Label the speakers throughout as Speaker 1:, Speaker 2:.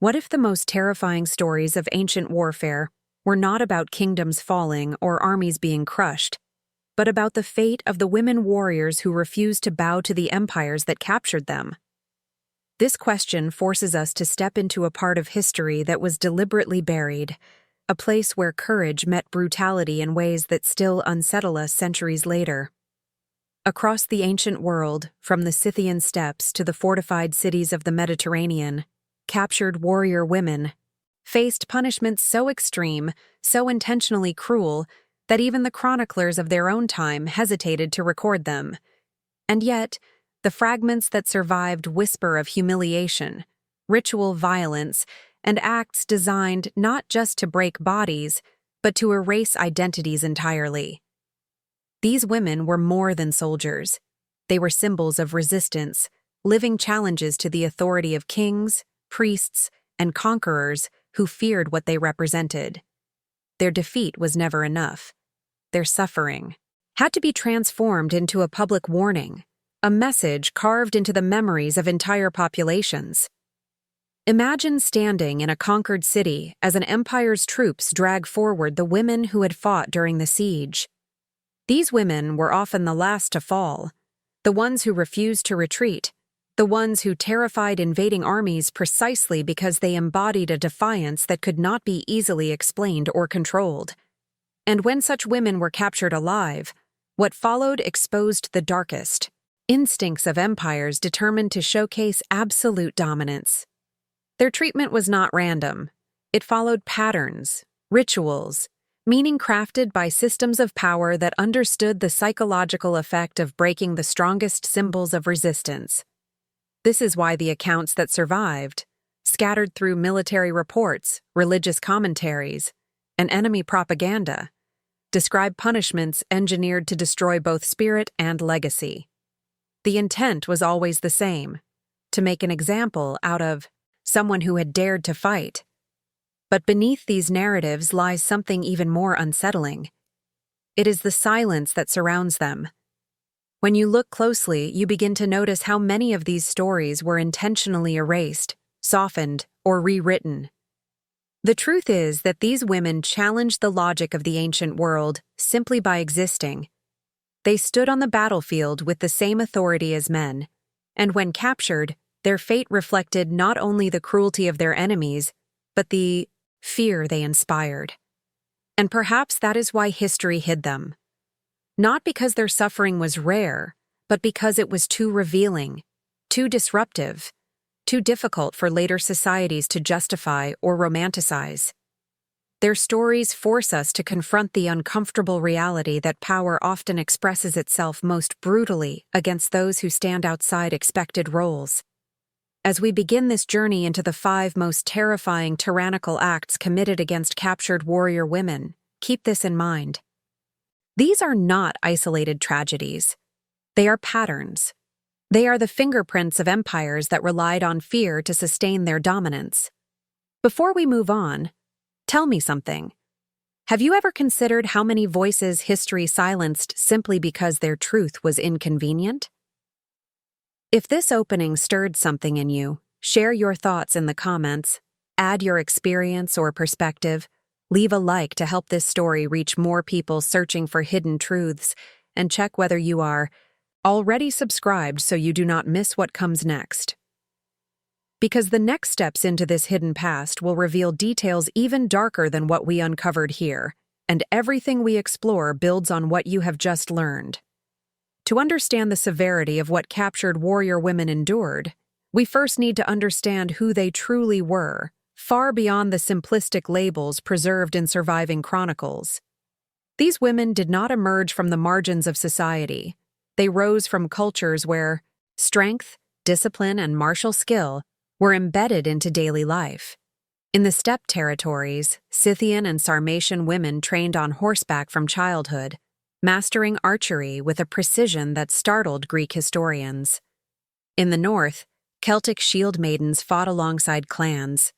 Speaker 1: What if the most terrifying stories of ancient warfare were not about kingdoms falling or armies being crushed, but about the fate of the women warriors who refused to bow to the empires that captured them? This question forces us to step into a part of history that was deliberately buried, a place where courage met brutality in ways that still unsettle us centuries later. Across the ancient world, from the Scythian steppes to the fortified cities of the Mediterranean, captured warrior women faced punishments so extreme, so intentionally cruel, that even the chroniclers of their own time hesitated to record them. And yet, the fragments that survived whisper of humiliation, ritual violence, and acts designed not just to break bodies, but to erase identities entirely. These women were more than soldiers. They were symbols of resistance, living challenges to the authority of kings, priests, and conquerors who feared what they represented. Their defeat was never enough. Their suffering had to be transformed into a public warning, a message carved into the memories of entire populations. Imagine standing in a conquered city as an empire's troops drag forward the women who had fought during the siege. These women were often the last to fall, the ones who refused to retreat, the ones who terrified invading armies precisely because they embodied a defiance that could not be easily explained or controlled. And when such women were captured alive, what followed exposed the darkest instincts of empires determined to showcase absolute dominance. Their treatment was not random. It followed patterns, rituals, meaning crafted by systems of power that understood the psychological effect of breaking the strongest symbols of resistance. This is why the accounts that survived, scattered through military reports, religious commentaries, and enemy propaganda, describe punishments engineered to destroy both spirit and legacy. The intent was always the same, to make an example out of someone who had dared to fight. But beneath these narratives lies something even more unsettling. It is the silence that surrounds them. When you look closely, you begin to notice how many of these stories were intentionally erased, softened, or rewritten. The truth is that these women challenged the logic of the ancient world simply by existing. They stood on the battlefield with the same authority as men, and when captured, their fate reflected not only the cruelty of their enemies, but the fear they inspired. And perhaps that is why history hid them. Not because their suffering was rare, but because it was too revealing, too disruptive, too difficult for later societies to justify or romanticize. Their stories force us to confront the uncomfortable reality that power often expresses itself most brutally against those who stand outside expected roles. As we begin this journey into the 5 most terrifying tyrannical acts committed against captured warrior women, keep this in mind. These are not isolated tragedies. They are patterns. They are the fingerprints of empires that relied on fear to sustain their dominance. Before we move on, tell me something. Have you ever considered how many voices history silenced simply because their truth was inconvenient? If this opening stirred something in you, share your thoughts in the comments, add your experience or perspective, leave a like to help this story reach more people searching for hidden truths, and check whether you are already subscribed so you do not miss what comes next. Because the next steps into this hidden past will reveal details even darker than what we uncovered here, and everything we explore builds on what you have just learned. To understand the severity of what captured warrior women endured, we first need to understand who they truly were, far beyond the simplistic labels preserved in surviving chronicles. These women did not emerge from the margins of society. They rose from cultures where strength, discipline, and martial skill were embedded into daily life. In the steppe territories, Scythian and Sarmatian women trained on horseback from childhood, mastering archery with a precision that startled Greek historians. In the north, Celtic shield maidens fought alongside clans,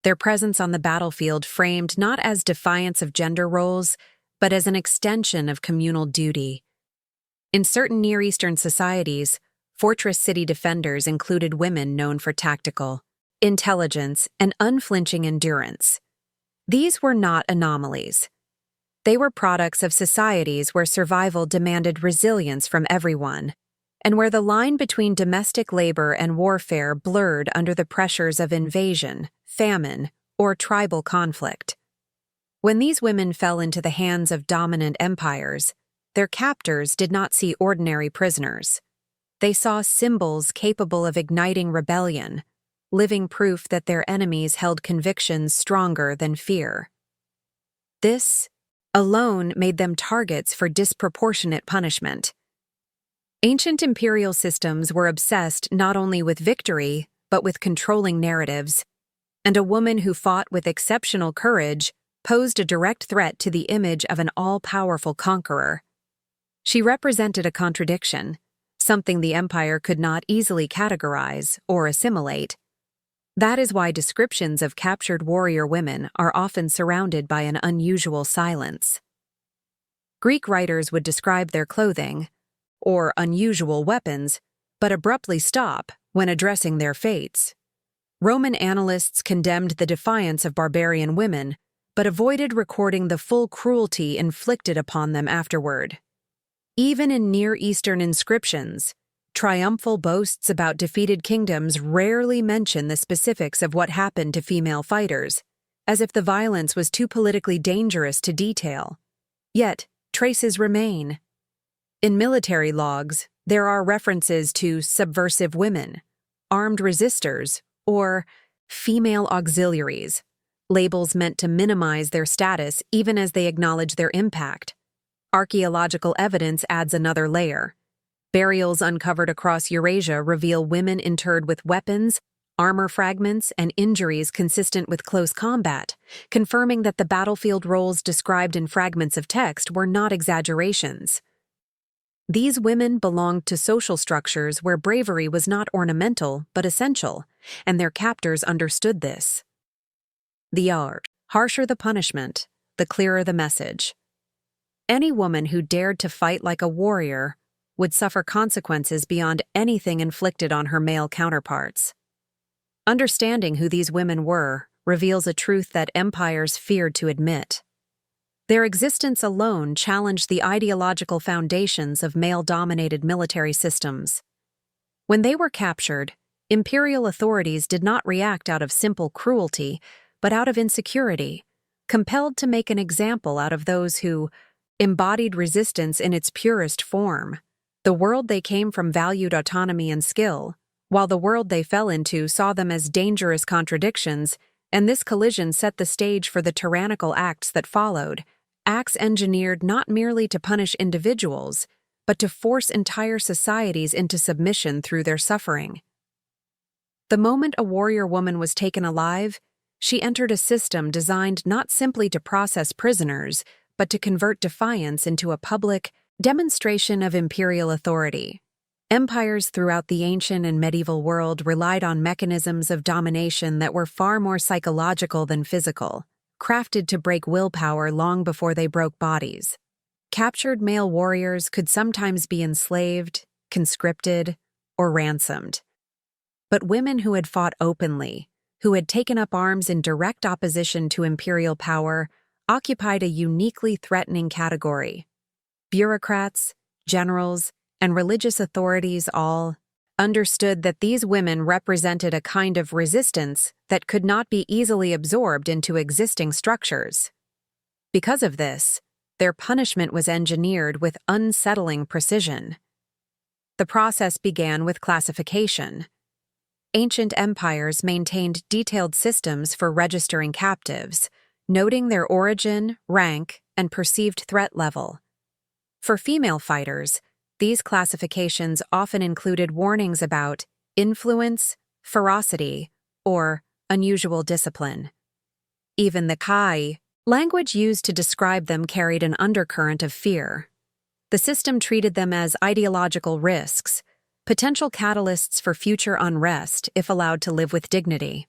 Speaker 1: their presence on the battlefield framed not as defiance of gender roles, but as an extension of communal duty. In certain Near Eastern societies, fortress city defenders included women known for tactical intelligence, and unflinching endurance. These were not anomalies. They were products of societies where survival demanded resilience from everyone, and where the line between domestic labor and warfare blurred under the pressures of invasion, famine, or tribal conflict. When these women fell into the hands of dominant empires, their captors did not see ordinary prisoners. They saw symbols capable of igniting rebellion, living proof that their enemies held convictions stronger than fear. This alone made them targets for disproportionate punishment. Ancient imperial systems were obsessed not only with victory, but with controlling narratives, and a woman who fought with exceptional courage posed a direct threat to the image of an all-powerful conqueror. She represented a contradiction, something the empire could not easily categorize or assimilate. That is why descriptions of captured warrior women are often surrounded by an unusual silence. Greek writers would describe their clothing, or unusual weapons, but abruptly stop when addressing their fates. Roman annalists condemned the defiance of barbarian women, but avoided recording the full cruelty inflicted upon them afterward. Even in Near Eastern inscriptions, triumphal boasts about defeated kingdoms rarely mention the specifics of what happened to female fighters, as if the violence was too politically dangerous to detail. Yet, traces remain. In military logs, there are references to subversive women, armed resistors, or female auxiliaries, labels meant to minimize their status even as they acknowledge their impact. Archaeological evidence adds another layer. Burials uncovered across Eurasia reveal women interred with weapons, armor fragments, and injuries consistent with close combat, confirming that the battlefield roles described in fragments of text were not exaggerations. These women belonged to social structures where bravery was not ornamental but essential, and their captors understood this. The harsher the punishment, the clearer the message. Any woman who dared to fight like a warrior would suffer consequences beyond anything inflicted on her male counterparts. Understanding who these women were reveals a truth that empires feared to admit. Their existence alone challenged the ideological foundations of male-dominated military systems. When they were captured, imperial authorities did not react out of simple cruelty, but out of insecurity, compelled to make an example out of those who embodied resistance in its purest form. The world they came from valued autonomy and skill, while the world they fell into saw them as dangerous contradictions, and this collision set the stage for the tyrannical acts that followed, acts engineered not merely to punish individuals, but to force entire societies into submission through their suffering. The moment a warrior woman was taken alive, she entered a system designed not simply to process prisoners, but to convert defiance into a public demonstration of imperial authority. Empires throughout the ancient and medieval world relied on mechanisms of domination that were far more psychological than physical, crafted to break willpower long before they broke bodies. Captured male warriors could sometimes be enslaved, conscripted, or ransomed. But women who had fought openly, who had taken up arms in direct opposition to imperial power, occupied a uniquely threatening category. Bureaucrats, generals, and religious authorities all understood that these women represented a kind of resistance that could not be easily absorbed into existing structures. Because of this, their punishment was engineered with unsettling precision. The process began with classification. Ancient empires maintained detailed systems for registering captives, noting their origin, rank, and perceived threat level. For female fighters, these classifications often included warnings about influence, ferocity, or unusual discipline. Even the Kai language used to describe them carried an undercurrent of fear. The system treated them as ideological risks, potential catalysts for future unrest if allowed to live with dignity.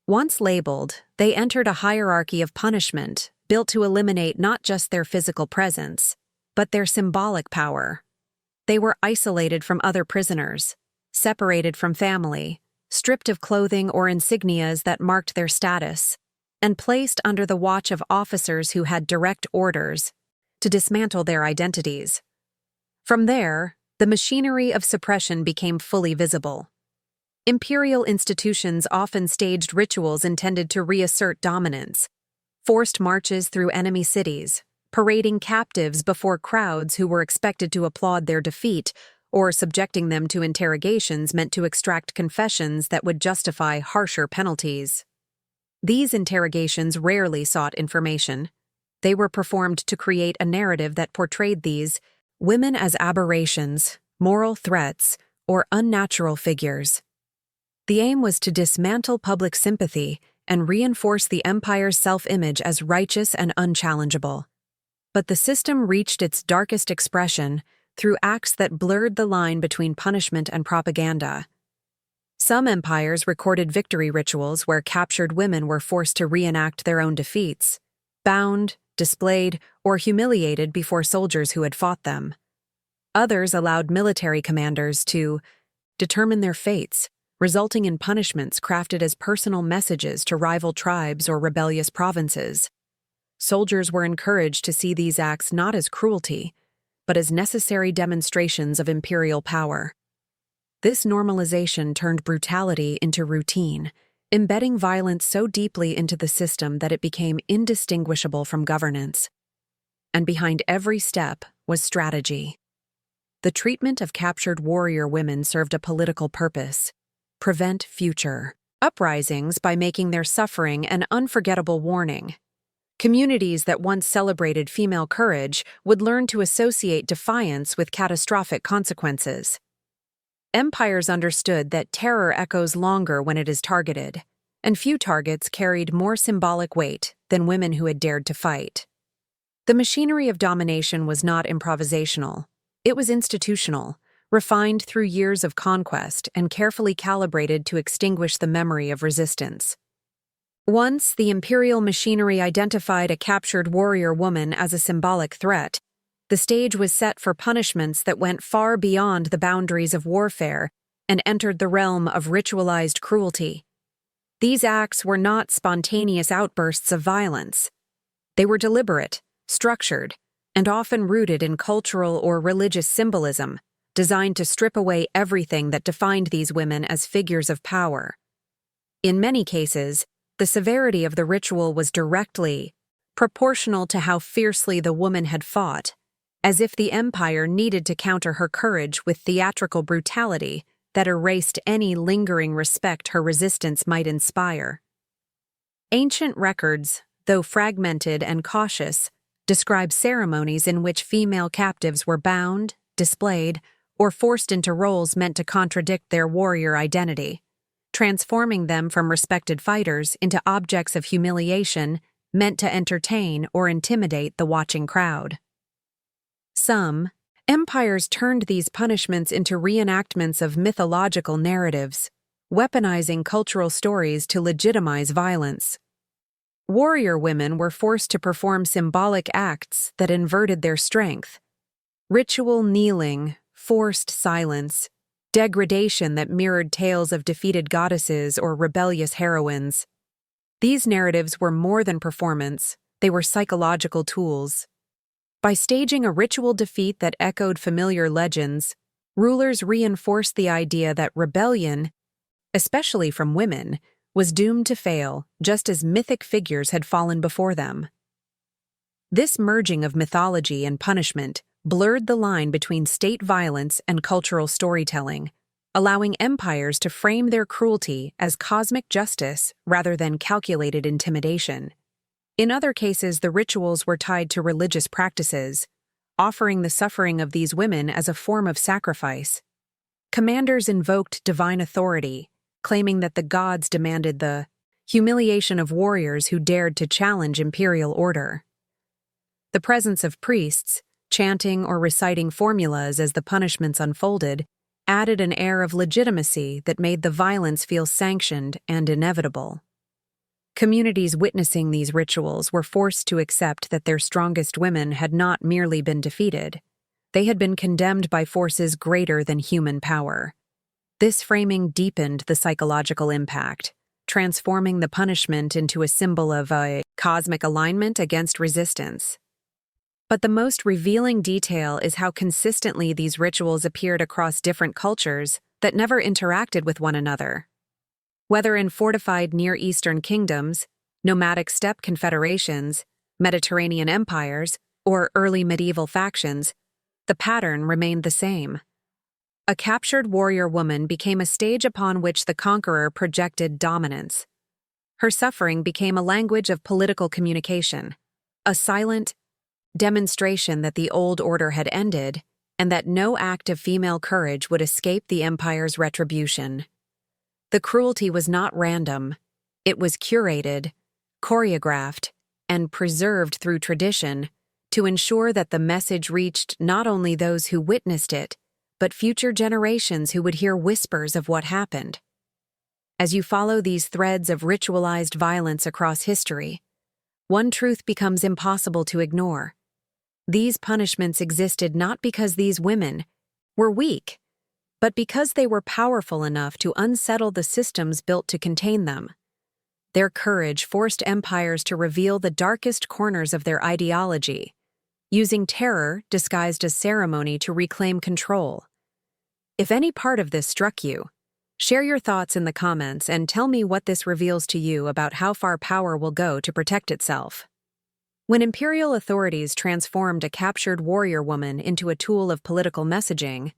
Speaker 1: Once labeled, they entered a hierarchy of punishment built to eliminate not just their physical presence, but their symbolic power. They were isolated from other prisoners, separated from family, stripped of clothing or insignias that marked their status, and placed under the watch of officers who had direct orders to dismantle their identities. From there, the machinery of suppression became fully visible. Imperial institutions often staged rituals intended to reassert dominance, forced marches through enemy cities, parading captives before crowds who were expected to applaud their defeat, or subjecting them to interrogations meant to extract confessions that would justify harsher penalties. These interrogations rarely sought information. They were performed to create a narrative that portrayed these women as aberrations, moral threats, or unnatural figures. The aim was to dismantle public sympathy and reinforce the empire's self-image as righteous and unchallengeable. But the system reached its darkest expression through acts that blurred the line between punishment and propaganda. Some empires recorded victory rituals where captured women were forced to reenact their own defeats, bound, displayed, or humiliated before soldiers who had fought them. Others allowed military commanders to determine their fates, resulting in punishments crafted as personal messages to rival tribes or rebellious provinces. Soldiers were encouraged to see these acts not as cruelty, but as necessary demonstrations of imperial power. This normalization turned brutality into routine, embedding violence so deeply into the system that it became indistinguishable from governance. And behind every step was strategy. The treatment of captured warrior women served a political purpose: prevent future uprisings by making their suffering an unforgettable warning. Communities that once celebrated female courage would learn to associate defiance with catastrophic consequences. Empires understood that terror echoes longer when it is targeted, and few targets carried more symbolic weight than women who had dared to fight. The machinery of domination was not improvisational. It was institutional, refined through years of conquest and carefully calibrated to extinguish the memory of resistance. Once the imperial machinery identified a captured warrior woman as a symbolic threat, the stage was set for punishments that went far beyond the boundaries of warfare and entered the realm of ritualized cruelty. These acts were not spontaneous outbursts of violence. They were deliberate, structured, and often rooted in cultural or religious symbolism, designed to strip away everything that defined these women as figures of power. In many cases, the severity of the ritual was directly proportional to how fiercely the woman had fought, as if the empire needed to counter her courage with theatrical brutality that erased any lingering respect her resistance might inspire. Ancient records, though fragmented and cautious, describe ceremonies in which female captives were bound, displayed, or forced into roles meant to contradict their warrior identity, transforming them from respected fighters into objects of humiliation meant to entertain or intimidate the watching crowd. Some empires turned these punishments into reenactments of mythological narratives, weaponizing cultural stories to legitimize violence. Warrior women were forced to perform symbolic acts that inverted their strength: ritual kneeling, forced silence, degradation that mirrored tales of defeated goddesses or rebellious heroines. These narratives were more than performance, they were psychological tools. By staging a ritual defeat that echoed familiar legends, rulers reinforced the idea that rebellion, especially from women, was doomed to fail, just as mythic figures had fallen before them. This merging of mythology and punishment blurred the line between state violence and cultural storytelling, allowing empires to frame their cruelty as cosmic justice rather than calculated intimidation. In other cases, the rituals were tied to religious practices, offering the suffering of these women as a form of sacrifice. Commanders invoked divine authority, claiming that the gods demanded the humiliation of warriors who dared to challenge imperial order. The presence of priests, chanting or reciting formulas as the punishments unfolded, added an air of legitimacy that made the violence feel sanctioned and inevitable. Communities witnessing these rituals were forced to accept that their strongest women had not merely been defeated. They had been condemned by forces greater than human power. This framing deepened the psychological impact, transforming the punishment into a symbol of a cosmic alignment against resistance. But the most revealing detail is how consistently these rituals appeared across different cultures that never interacted with one another. Whether in fortified Near Eastern kingdoms, nomadic steppe confederations, Mediterranean empires, or early medieval factions, the pattern remained the same. A captured warrior woman became a stage upon which the conqueror projected dominance. Her suffering became a language of political communication, a silent demonstration that the old order had ended and that no act of female courage would escape the empire's retribution. The cruelty was not random. It was curated, choreographed, and preserved through tradition to ensure that the message reached not only those who witnessed it, but future generations who would hear whispers of what happened. As you follow these threads of ritualized violence across history, one truth becomes impossible to ignore. These punishments existed not because these women were weak, but because they were powerful enough to unsettle the systems built to contain them. Their courage forced empires to reveal the darkest corners of their ideology, using terror disguised as ceremony to reclaim control. If any part of this struck you, share your thoughts in the comments and tell me what this reveals to you about how far power will go to protect itself. When imperial authorities transformed a captured warrior woman into a tool of political messaging,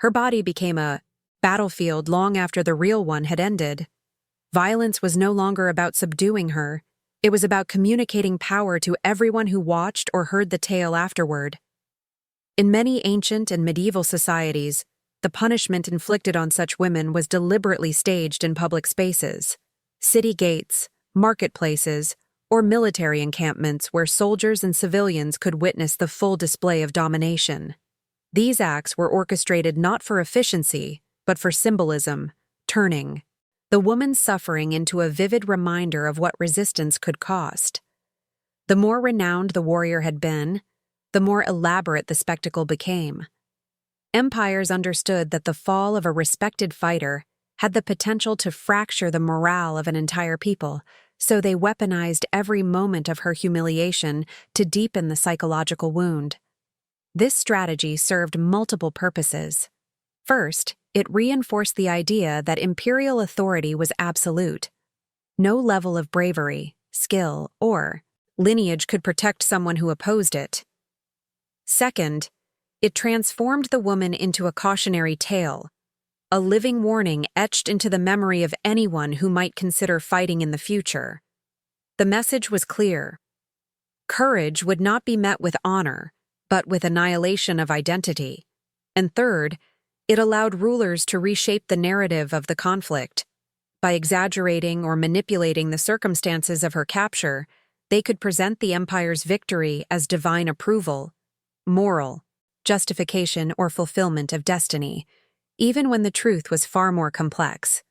Speaker 1: her body became a battlefield long after the real one had ended. Violence was no longer about subduing her. It was about communicating power to everyone who watched or heard the tale afterward. In many ancient and medieval societies, the punishment inflicted on such women was deliberately staged in public spaces, city gates, marketplaces, or military encampments where soldiers and civilians could witness the full display of domination. These acts were orchestrated not for efficiency, but for symbolism, turning the woman's suffering into a vivid reminder of what resistance could cost. The more renowned the warrior had been, the more elaborate the spectacle became. Empires understood that the fall of a respected fighter had the potential to fracture the morale of an entire people, so they weaponized every moment of her humiliation to deepen the psychological wound. This strategy served multiple purposes. First, it reinforced the idea that imperial authority was absolute. No level of bravery, skill, or lineage could protect someone who opposed it. Second, it transformed the woman into a cautionary tale, a living warning etched into the memory of anyone who might consider fighting in the future. The message was clear. Courage would not be met with honor, but with annihilation of identity. And third, it allowed rulers to reshape the narrative of the conflict. By exaggerating or manipulating the circumstances of her capture, they could present the empire's victory as divine approval, moral justification, or fulfillment of destiny, even when the truth was far more complex.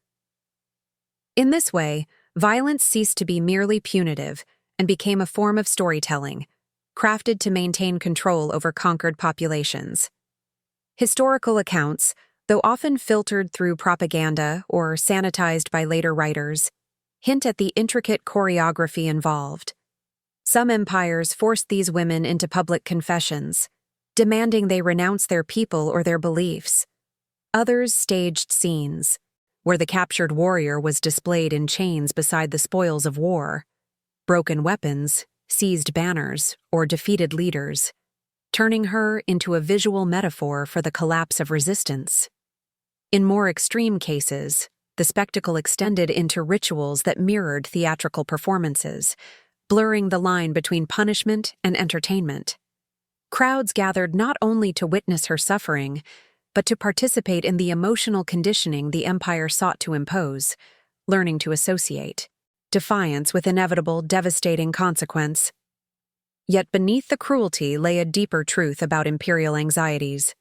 Speaker 1: In this way, violence ceased to be merely punitive and became a form of storytelling, crafted to maintain control over conquered populations. Historical accounts, though often filtered through propaganda or sanitized by later writers, hint at the intricate choreography involved. Some empires forced these women into public confessions, demanding they renounce their people or their beliefs. Others staged scenes, where the captured warrior was displayed in chains beside the spoils of war, broken weapons, seized banners, or defeated leaders, turning her into a visual metaphor for the collapse of resistance. In more extreme cases, the spectacle extended into rituals that mirrored theatrical performances, blurring the line between punishment and entertainment. Crowds gathered not only to witness her suffering, but to participate in the emotional conditioning the empire sought to impose, learning to associate defiance with inevitable, devastating consequence. Yet beneath the cruelty lay a deeper truth about imperial anxieties.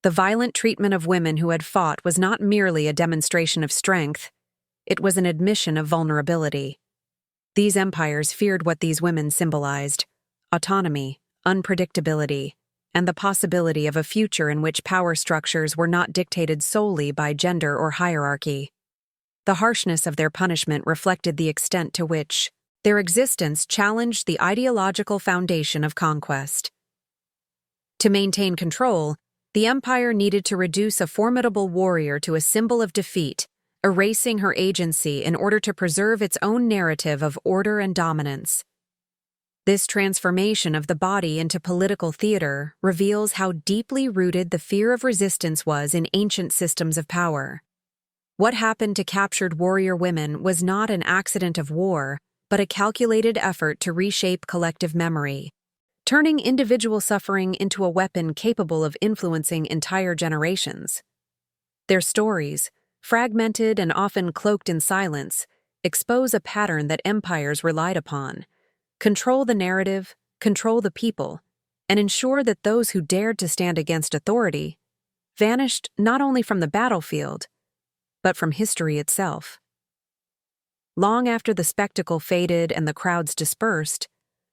Speaker 1: The violent treatment of women who had fought was not merely a demonstration of strength, it was an admission of vulnerability. These empires feared what these women symbolized: autonomy, unpredictability, and the possibility of a future in which power structures were not dictated solely by gender or hierarchy. The harshness of their punishment reflected the extent to which their existence challenged the ideological foundation of conquest. To maintain control, the empire needed to reduce a formidable warrior to a symbol of defeat, erasing her agency in order to preserve its own narrative of order and dominance. This transformation of the body into political theater reveals how deeply rooted the fear of resistance was in ancient systems of power. What happened to captured warrior women was not an accident of war, but a calculated effort to reshape collective memory, turning individual suffering into a weapon capable of influencing entire generations. Their stories, fragmented and often cloaked in silence, expose a pattern that empires relied upon: control the narrative, control the people, and ensure that those who dared to stand against authority vanished not only from the battlefield, but from history itself. Long after the spectacle faded and the crowds dispersed,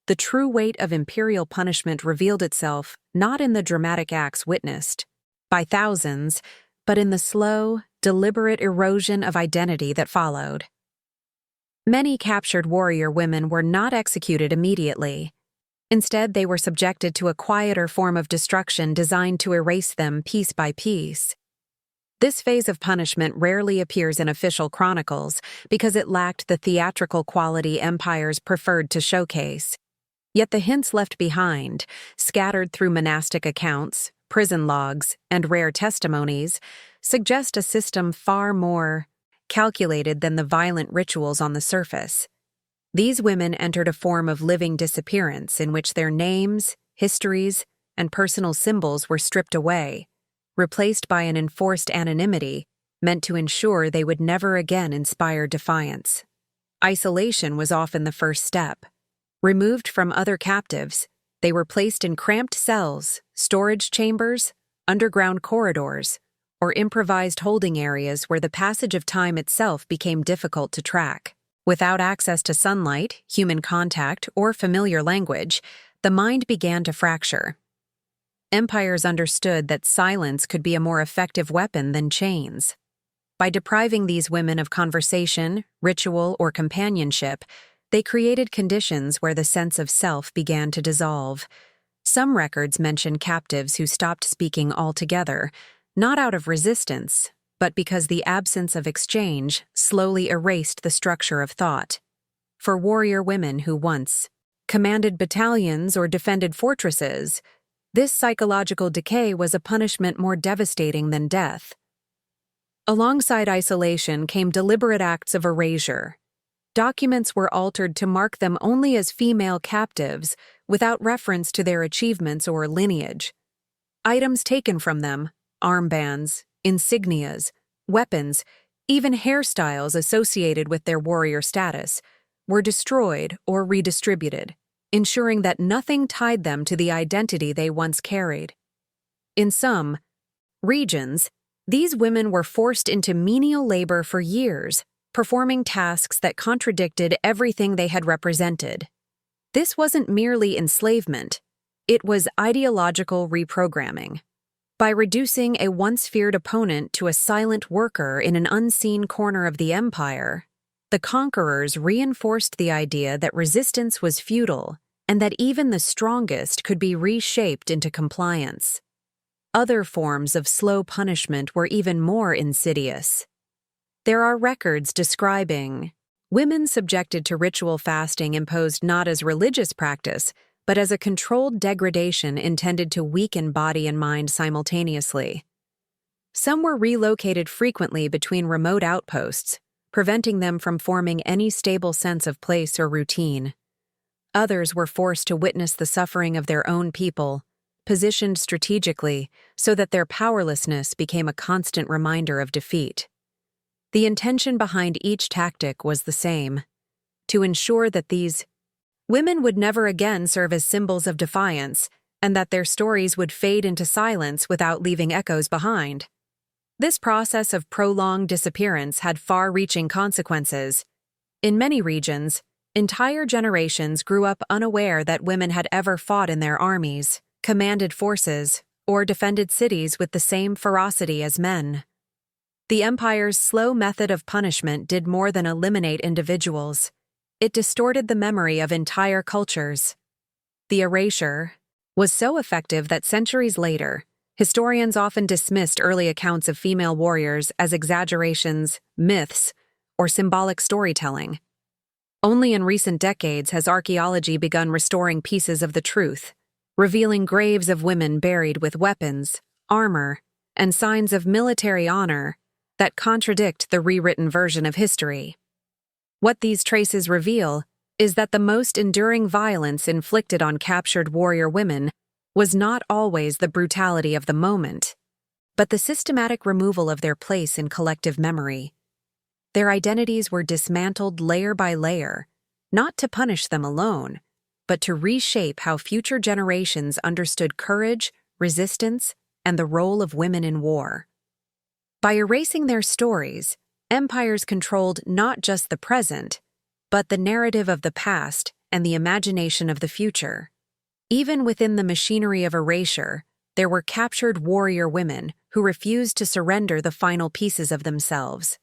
Speaker 1: the true weight of imperial punishment revealed itself not in the dramatic acts witnessed by thousands, but in the slow, deliberate erosion of identity that followed. Many captured warrior women were not executed immediately. Instead, they were subjected to a quieter form of destruction designed to erase them piece by piece. This phase of punishment rarely appears in official chronicles because it lacked the theatrical quality empires preferred to showcase. Yet the hints left behind, scattered through monastic accounts, prison logs, and rare testimonies, suggest a system far more calculated than the violent rituals on the surface. These women entered a form of living disappearance in which their names, histories, and personal symbols were stripped away, replaced by an enforced anonymity meant to ensure they would never again inspire defiance. Isolation was often the first step. Removed from other captives, they were placed in cramped cells, storage chambers, underground corridors, or improvised holding areas where the passage of time itself became difficult to track. Without access to sunlight, human contact, or familiar language, the mind began to fracture. Empires understood that silence could be a more effective weapon than chains. By depriving these women of conversation, ritual, or companionship, they created conditions where the sense of self began to dissolve. Some records mention captives who stopped speaking altogether, not out of resistance, but because the absence of exchange slowly erased the structure of thought. For warrior women who once commanded battalions or defended fortresses, this psychological decay was a punishment more devastating than death. Alongside isolation came deliberate acts of erasure. Documents were altered to mark them only as female captives, without reference to their achievements or lineage. Items taken from them, armbands, insignias, weapons, even hairstyles associated with their warrior status, were destroyed or redistributed, ensuring that nothing tied them to the identity they once carried. In some regions, these women were forced into menial labor for years, performing tasks that contradicted everything they had represented. This wasn't merely enslavement, it was ideological reprogramming. By reducing a once-feared opponent to a silent worker in an unseen corner of the empire, the conquerors reinforced the idea that resistance was futile and that even the strongest could be reshaped into compliance. Other forms of slow punishment were even more insidious. There are records describing women subjected to ritual fasting imposed not as religious practice, but as a controlled degradation intended to weaken body and mind simultaneously. Some were relocated frequently between remote outposts, preventing them from forming any stable sense of place or routine. Others were forced to witness the suffering of their own people, positioned strategically so that their powerlessness became a constant reminder of defeat. The intention behind each tactic was the same: to ensure that these women would never again serve as symbols of defiance, and that their stories would fade into silence without leaving echoes behind. This process of prolonged disappearance had far-reaching consequences. In many regions, entire generations grew up unaware that women had ever fought in their armies. commanded forces, or defended cities with the same ferocity as men. The empire's slow method of punishment did more than eliminate individuals. It distorted the memory of entire cultures. The erasure was so effective that centuries later, historians often dismissed early accounts of female warriors as exaggerations, myths, or symbolic storytelling. Only in recent decades has archaeology begun restoring pieces of the truth, revealing graves of women buried with weapons, armor, and signs of military honor that contradict the rewritten version of history. What these traces reveal is that the most enduring violence inflicted on captured warrior women was not always the brutality of the moment, but the systematic removal of their place in collective memory. Their identities were dismantled layer by layer, not to punish them alone, but to reshape how future generations understood courage, resistance, and the role of women in war. By erasing their stories, empires controlled not just the present, but the narrative of the past and the imagination of the future. Even within the machinery of erasure, there were captured warrior women who refused to surrender the final pieces of themselves.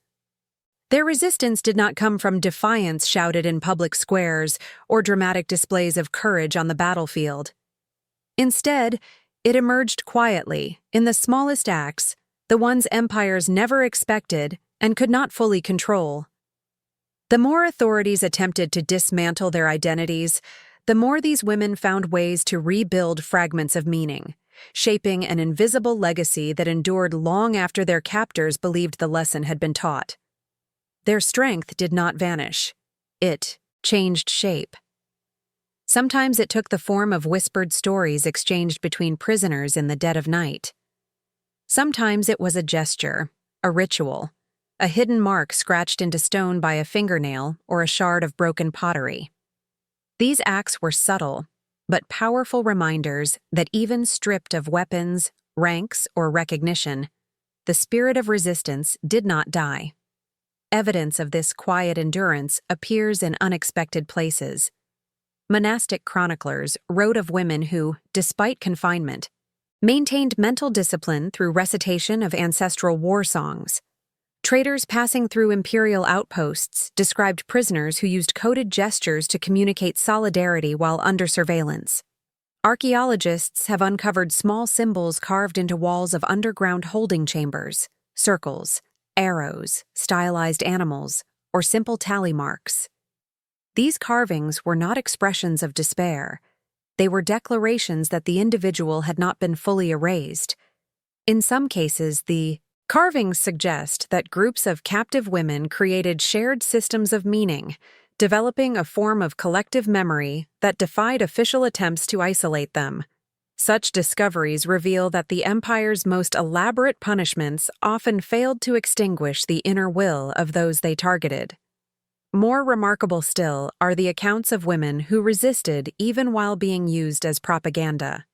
Speaker 1: Their resistance did not come from defiance shouted in public squares or dramatic displays of courage on the battlefield. Instead, it emerged quietly, in the smallest acts, the ones empires never expected and could not fully control. The more authorities attempted to dismantle their identities, the more these women found ways to rebuild fragments of meaning, shaping an invisible legacy that endured long after their captors believed the lesson had been taught. Their strength did not vanish. It changed shape. Sometimes it took the form of whispered stories exchanged between prisoners in the dead of night. Sometimes it was a gesture, a ritual, a hidden mark scratched into stone by a fingernail or a shard of broken pottery. These acts were subtle, but powerful reminders that even stripped of weapons, ranks, or recognition, the spirit of resistance did not die. Evidence of this quiet endurance appears in unexpected places. Monastic chroniclers wrote of women who, despite confinement, maintained mental discipline through recitation of ancestral war songs. Traders passing through imperial outposts described prisoners who used coded gestures to communicate solidarity while under surveillance. Archaeologists have uncovered small symbols carved into walls of underground holding chambers, circles, arrows, stylized animals, or simple tally marks. These carvings were not expressions of despair. They were declarations that the individual had not been fully erased. In some cases, the carvings suggest that groups of captive women created shared systems of meaning, developing a form of collective memory that defied official attempts to isolate them. Such discoveries reveal that the empire's most elaborate punishments often failed to extinguish the inner will of those they targeted. More remarkable still are the accounts of women who resisted even while being used as propaganda.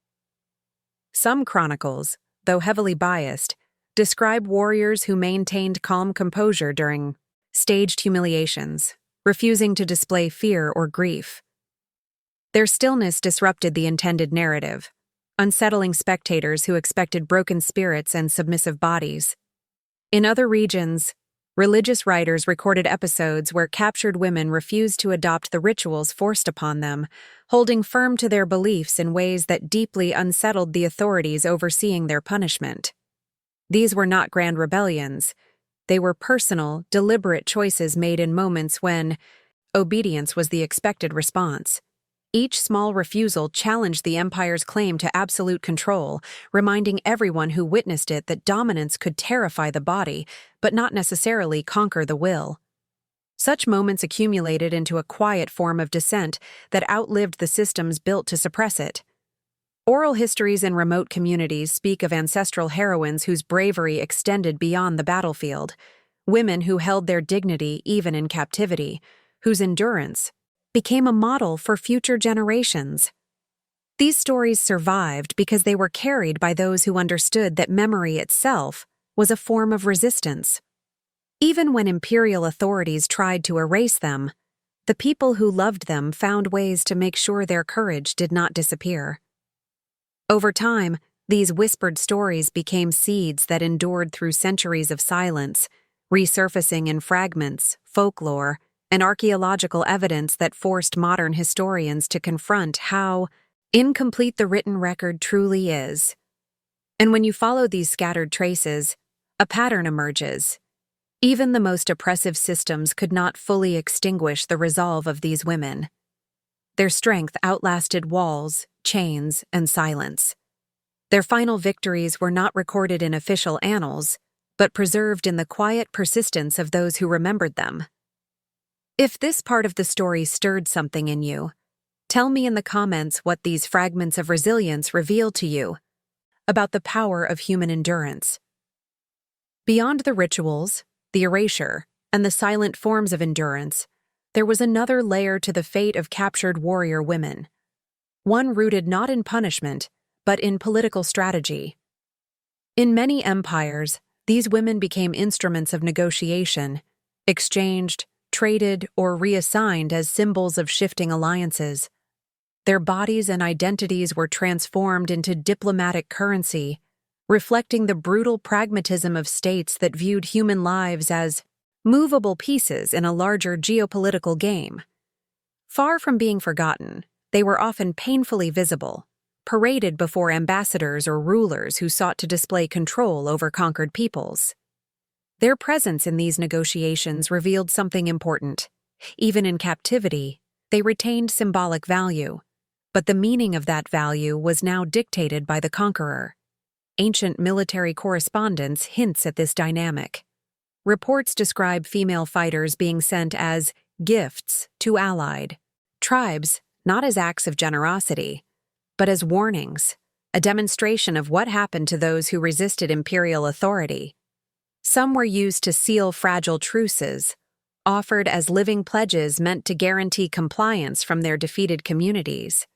Speaker 1: Some chronicles, though heavily biased, describe warriors who maintained calm composure during staged humiliations, refusing to display fear or grief. Their stillness disrupted the intended narrative, unsettling spectators who expected broken spirits and submissive bodies. In other regions, religious writers recorded episodes where captured women refused to adopt the rituals forced upon them, holding firm to their beliefs in ways that deeply unsettled the authorities overseeing their punishment. These were not grand rebellions. They were personal, deliberate choices made in moments when obedience was the expected response. Each small refusal challenged the empire's claim to absolute control, reminding everyone who witnessed it that dominance could terrify the body, but not necessarily conquer the will. Such moments accumulated into a quiet form of dissent that outlived the systems built to suppress it. Oral histories in remote communities speak of ancestral heroines whose bravery extended beyond the battlefield, women who held their dignity even in captivity, whose endurance became a model for future generations. These stories survived because they were carried by those who understood that memory itself was a form of resistance. Even when imperial authorities tried to erase them, the people who loved them found ways to make sure their courage did not disappear. Over time, these whispered stories became seeds that endured through centuries of silence, resurfacing in fragments, folklore, and archaeological evidence that forced modern historians to confront how incomplete the written record truly is. And when you follow these scattered traces, a pattern emerges. Even the most oppressive systems could not fully extinguish the resolve of these women. Their strength outlasted walls, chains, and silence. Their final victories were not recorded in official annals, but preserved in the quiet persistence of those who remembered them. If this part of the story stirred something in you, tell me in the comments what these fragments of resilience reveal to you about the power of human endurance. Beyond the rituals, the erasure, and the silent forms of endurance, there was another layer to the fate of captured warrior women. One rooted not in punishment, but in political strategy. In many empires, these women became instruments of negotiation, exchanged, traded, or reassigned as symbols of shifting alliances. Their bodies and identities were transformed into diplomatic currency, reflecting the brutal pragmatism of states that viewed human lives as movable pieces in a larger geopolitical game. Far from being forgotten, they were often painfully visible, paraded before ambassadors or rulers who sought to display control over conquered peoples. Their presence in these negotiations revealed something important. Even in captivity, they retained symbolic value, but the meaning of that value was now dictated by the conqueror. Ancient military correspondence hints at this dynamic. Reports describe female fighters being sent as gifts to allied tribes, not as acts of generosity, but as warnings, a demonstration of what happened to those who resisted imperial authority. Some were used to seal fragile truces, offered as living pledges meant to guarantee compliance from their defeated communities.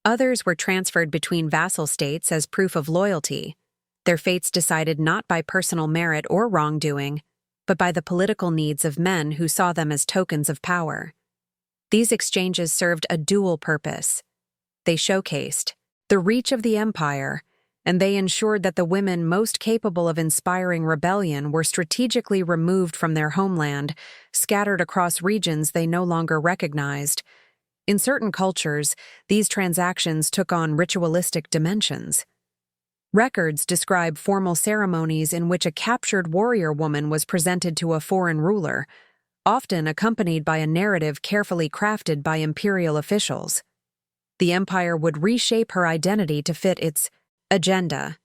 Speaker 1: Others were transferred between vassal states as proof of loyalty, their fates decided not by personal merit or wrongdoing, but by the political needs of men who saw them as tokens of power. These exchanges served a dual purpose. They showcased the reach of the empire, and they ensured that the women most capable of inspiring rebellion were strategically removed from their homeland, scattered across regions they no longer recognized. In certain cultures, these transactions took on ritualistic dimensions. Records describe formal ceremonies in which a captured warrior woman was presented to a foreign ruler, often accompanied by a narrative carefully crafted by imperial officials. The empire would reshape her identity to fit its agenda,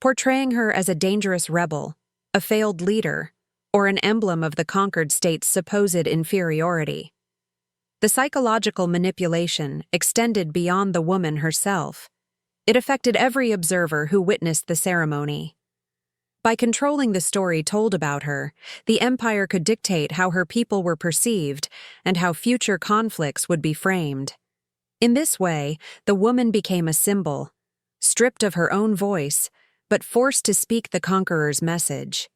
Speaker 1: portraying her as a dangerous rebel, a failed leader, or an emblem of the conquered state's supposed inferiority. The psychological manipulation extended beyond the woman herself. It affected every observer who witnessed the ceremony. By controlling the story told about her, the empire could dictate how her people were perceived and how future conflicts would be framed. In this way, the woman became a symbol, stripped of her own voice, but forced to speak the conqueror's message.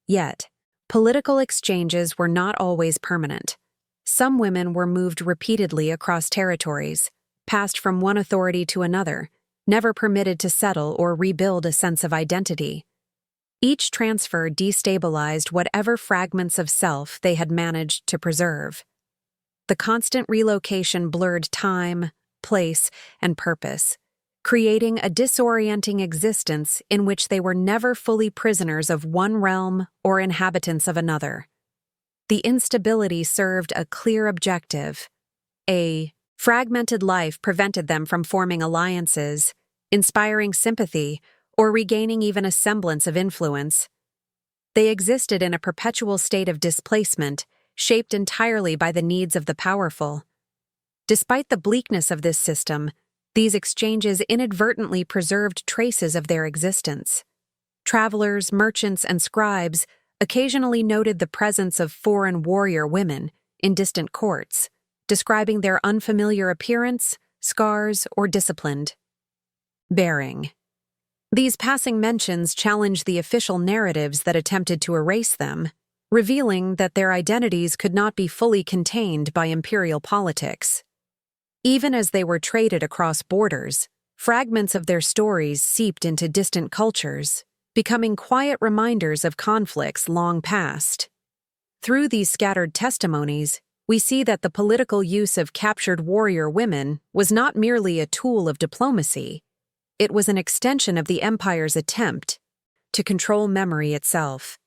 Speaker 1: Yet, political exchanges were not always permanent. Some women were moved repeatedly across territories, passed from one authority to another, never permitted to settle or rebuild a sense of identity. Each transfer destabilized whatever fragments of self they had managed to preserve. The constant relocation blurred time, place, and purpose, creating a disorienting existence in which they were never fully prisoners of one realm or inhabitants of another. The instability served a clear objective. A fragmented life prevented them from forming alliances, inspiring sympathy, or regaining even a semblance of influence. They existed in a perpetual state of displacement, shaped entirely by the needs of the powerful. Despite the bleakness of this system, these exchanges inadvertently preserved traces of their existence. Travelers, merchants, and scribes occasionally noted the presence of foreign warrior women in distant courts, describing their unfamiliar appearance, scars, or disciplined bearing. These passing mentions challenged the official narratives that attempted to erase them, revealing that their identities could not be fully contained by imperial politics. Even as they were traded across borders, Fragments of their stories seeped into distant cultures, becoming quiet reminders of conflicts long past. Through these scattered testimonies, we see that the political use of captured warrior women was not merely a tool of diplomacy, it was an extension of the empire's attempt to control memory itself.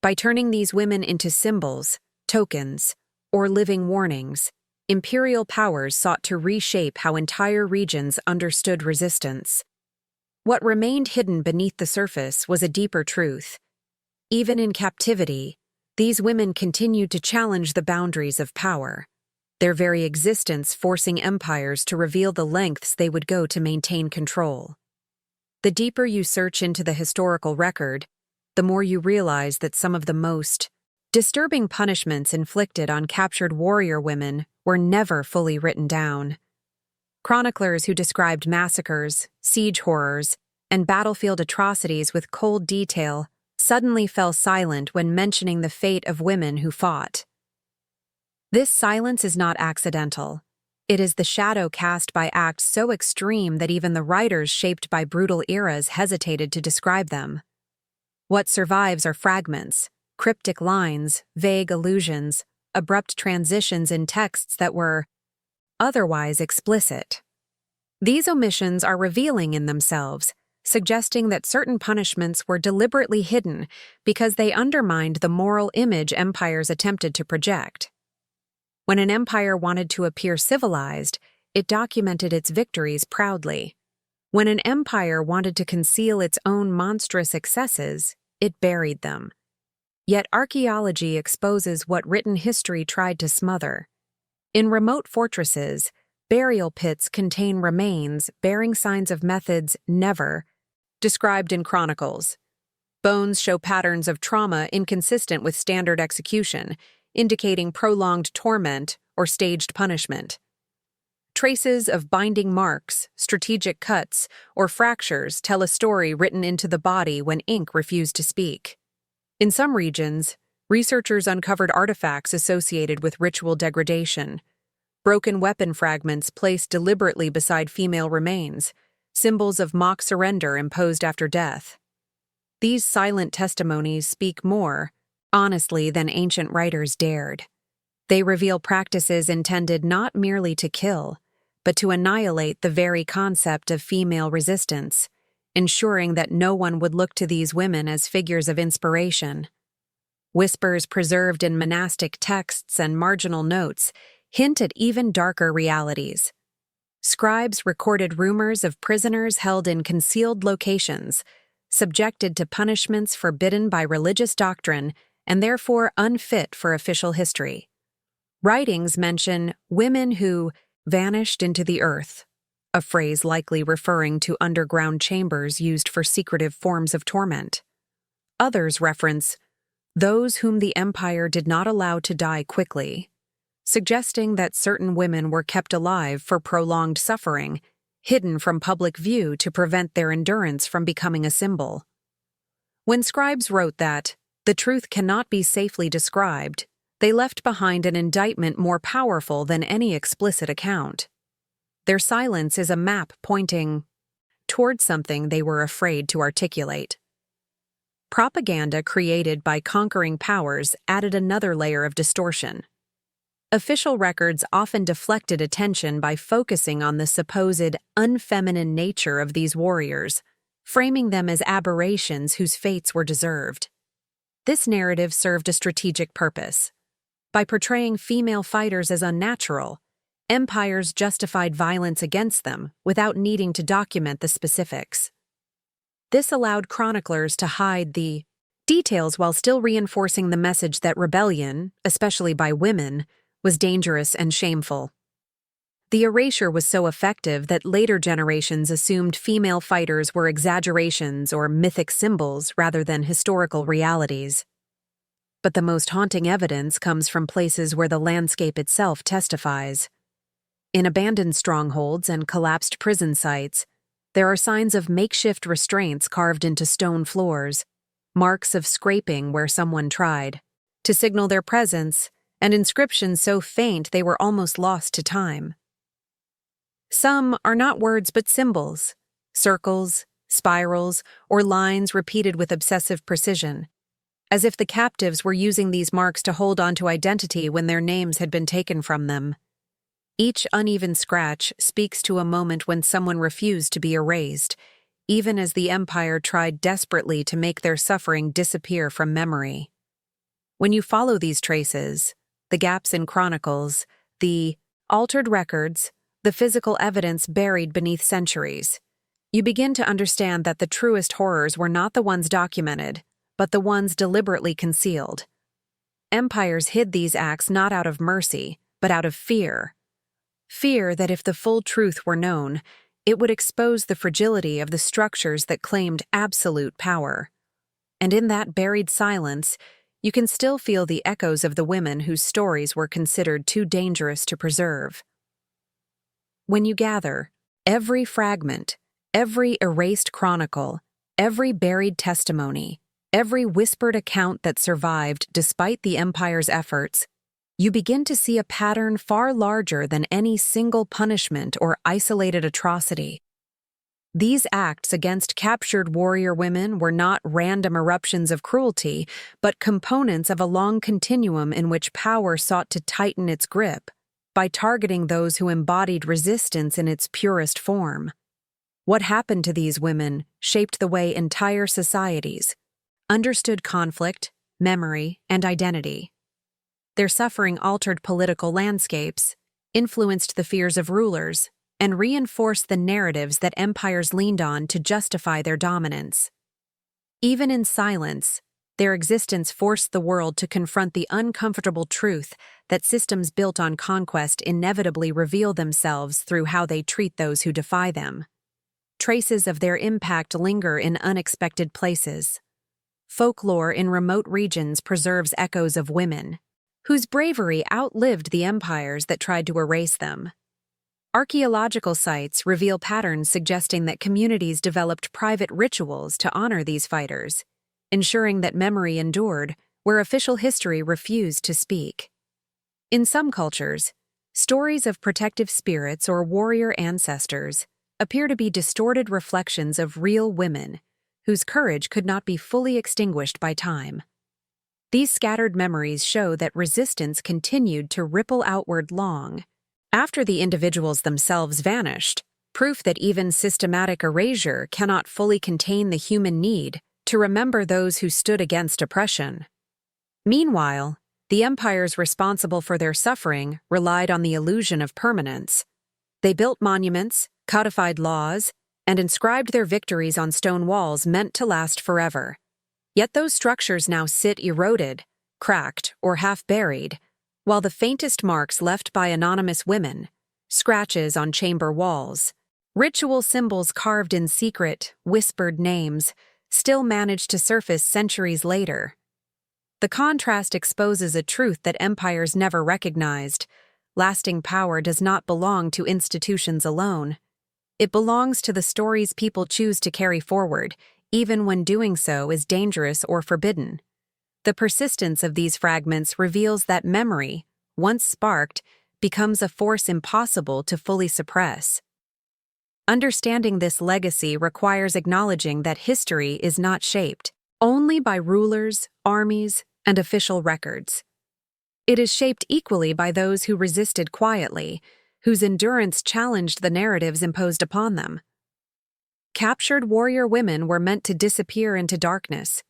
Speaker 1: By turning these women into symbols, tokens, or living warnings, imperial powers sought to reshape how entire regions understood resistance. What remained hidden beneath the surface was a deeper truth. Even in captivity, these women continued to challenge the boundaries of power, their very existence forcing empires to reveal the lengths they would go to maintain control. The deeper you search into the historical record, the more you realize that some of the most disturbing punishments inflicted on captured warrior women were never fully written down. Chroniclers who described massacres, siege horrors, and battlefield atrocities with cold detail suddenly fell silent when mentioning the fate of women who fought. This silence is not accidental. It is the shadow cast by acts so extreme that even the writers shaped by brutal eras hesitated to describe them. What survives are fragments, cryptic lines, vague allusions, abrupt transitions in texts that were otherwise explicit. These omissions are revealing in themselves, suggesting that certain punishments were deliberately hidden because they undermined the moral image empires attempted to project. When an empire wanted to appear civilized, it documented its victories proudly. When an empire wanted to conceal its own monstrous excesses, it buried them. Yet archaeology exposes what written history tried to smother. In remote fortresses, burial pits contain remains bearing signs of methods never described in chronicles. Bones show patterns of trauma inconsistent with standard execution, indicating prolonged torment or staged punishment. Traces of binding marks, strategic cuts, or fractures tell a story written into the body when ink refused to speak. In some regions, researchers uncovered artifacts associated with ritual degradation, broken weapon fragments placed deliberately beside female remains, symbols of mock surrender imposed after death. These silent testimonies speak more, honestly, than ancient writers dared. They reveal practices intended not merely to kill, but to annihilate the very concept of female resistance, ensuring that no one would look to these women as figures of inspiration. Whispers preserved in monastic texts and marginal notes hint at even darker realities. Scribes recorded rumors of prisoners held in concealed locations, subjected to punishments forbidden by religious doctrine and therefore unfit for official history. Writings mention women who vanished into the earth, a phrase likely referring to underground chambers used for secretive forms of torment. Others reference those whom the empire did not allow to die quickly, suggesting that certain women were kept alive for prolonged suffering, hidden from public view to prevent their endurance from becoming a symbol. When scribes wrote that the truth cannot be safely described, they left behind an indictment more powerful than any explicit account. Their silence is a map pointing toward something they were afraid to articulate. Propaganda created by conquering powers added another layer of distortion. Official records often deflected attention by focusing on the supposed unfeminine nature of these warriors, framing them as aberrations whose fates were deserved. This narrative served a strategic purpose. By portraying female fighters as unnatural, empires justified violence against them without needing to document the specifics. This allowed chroniclers to hide the details while still reinforcing the message that rebellion, especially by women, was dangerous and shameful. The erasure was so effective that later generations assumed female fighters were exaggerations or mythic symbols rather than historical realities. But the most haunting evidence comes from places where the landscape itself testifies. In abandoned strongholds and collapsed prison sites, there are signs of makeshift restraints carved into stone floors, marks of scraping where someone tried to signal their presence, and inscriptions so faint they were almost lost to time. Some are not words but symbols, circles, spirals, or lines repeated with obsessive precision, as if the captives were using these marks to hold on to identity when their names had been taken from them. Each uneven scratch speaks to a moment when someone refused to be erased, even as the empire tried desperately to make their suffering disappear from memory. When you follow these traces, the gaps in chronicles, the altered records, the physical evidence buried beneath centuries, you begin to understand that the truest horrors were not the ones documented, but the ones deliberately concealed. Empires hid these acts not out of mercy, but out of fear. Fear that if the full truth were known, it would expose the fragility of the structures that claimed absolute power. And in that buried silence, you can still feel the echoes of the women whose stories were considered too dangerous to preserve. When you gather, every fragment, every erased chronicle, every buried testimony, every whispered account that survived despite the empire's efforts, you begin to see a pattern far larger than any single punishment or isolated atrocity. These acts against captured warrior women were not random eruptions of cruelty, but components of a long continuum in which power sought to tighten its grip by targeting those who embodied resistance in its purest form. What happened to these women shaped the way entire societies understood conflict, memory, and identity. Their suffering altered political landscapes, influenced the fears of rulers, and reinforced the narratives that empires leaned on to justify their dominance. Even in silence, their existence forced the world to confront the uncomfortable truth that systems built on conquest inevitably reveal themselves through how they treat those who defy them. Traces of their impact linger in unexpected places. Folklore in remote regions preserves echoes of women, whose bravery outlived the empires that tried to erase them. Archaeological sites reveal patterns suggesting that communities developed private rituals to honor these fighters, ensuring that memory endured where official history refused to speak. In some cultures, stories of protective spirits or warrior ancestors appear to be distorted reflections of real women whose courage could not be fully extinguished by time. These scattered memories show that resistance continued to ripple outward long after the individuals themselves vanished, proof that even systematic erasure cannot fully contain the human need to remember those who stood against oppression. Meanwhile, the empires responsible for their suffering relied on the illusion of permanence. They built monuments, codified laws, and inscribed their victories on stone walls meant to last forever. Yet those structures now sit eroded, cracked, or half-buried, while the faintest marks left by anonymous women, scratches on chamber walls, ritual symbols carved in secret, whispered names, still manage to surface centuries later. The contrast exposes a truth that empires never recognized. Lasting power does not belong to institutions alone. It belongs to the stories people choose to carry forward, even when doing so is dangerous or forbidden. The persistence of these fragments reveals that memory, once sparked, becomes a force impossible to fully suppress. Understanding this legacy requires acknowledging that history is not shaped only by rulers, armies, and official records. It is shaped equally by those who resisted quietly, whose endurance challenged the narratives imposed upon them. Captured warrior women were meant to disappear into darkness,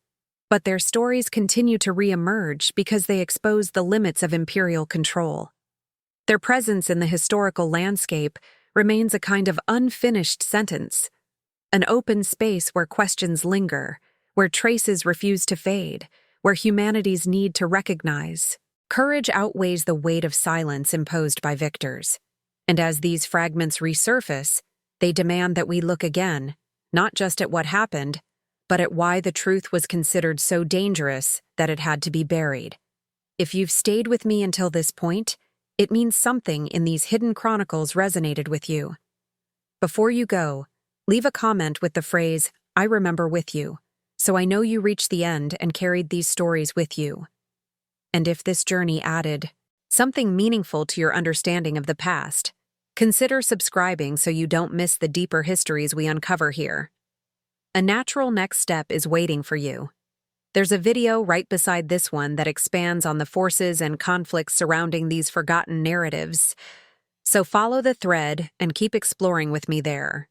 Speaker 1: but their stories continue to re-emerge because they expose the limits of imperial control. Their presence in the historical landscape remains a kind of unfinished sentence, an open space where questions linger, where traces refuse to fade, where humanity's need to recognize. Courage outweighs the weight of silence imposed by victors, and as these fragments resurface, they demand that we look again, not just at what happened, but at why the truth was considered so dangerous that it had to be buried. If you've stayed with me until this point, it means something in these hidden chronicles resonated with you. Before you go, leave a comment with the phrase, "I remember with you," so I know you reached the end and carried these stories with you. And if this journey added something meaningful to your understanding of the past, Consider subscribing so you don't miss the deeper histories we uncover here. A natural next step is waiting for you. There's a video right beside this one that expands on the forces and conflicts surrounding these forgotten narratives. So follow the thread and keep exploring with me there.